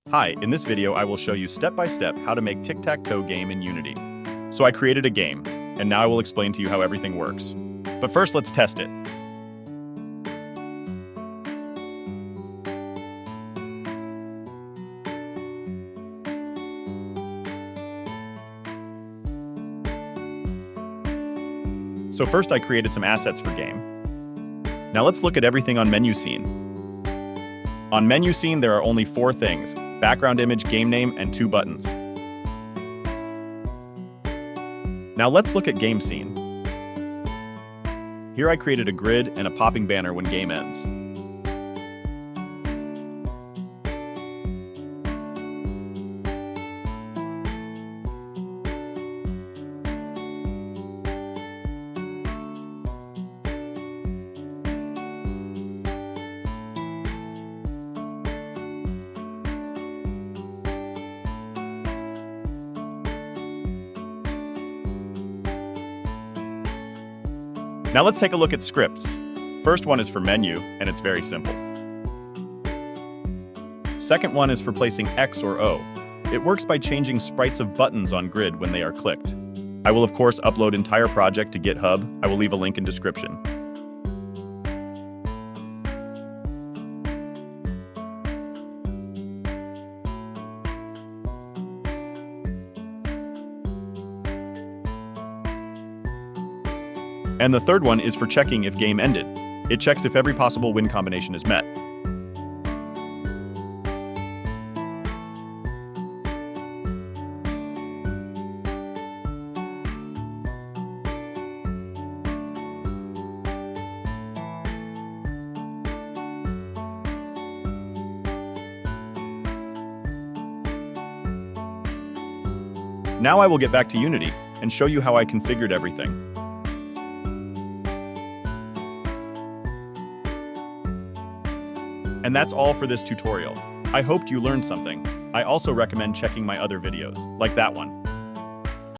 Hi, in this video I will show you step by step how to make tic-tac-toe game in Unity. So I created a game, and now I will explain to you how everything works. But first let's test it. So first I created some assets for game. Now let's look at everything on menu scene. On menu scene there are only 4 things: background image, game name, and 2 buttons. Now let's look at game scene. Here I created a grid and a popping banner when game ends. Now let's take a look at scripts. First one is for menu, and it's very simple. Second one is for placing X or O. It works by changing sprites of buttons on grid when they are clicked. I will of course upload entire project to GitHub. I will leave a link in description. And the third one is for checking if game ended. It checks if every possible win combination is met. Now I will get back to Unity and show you how I configured everything. And that's all for this tutorial. I hoped you learned something. I also recommend checking my other videos, like that one.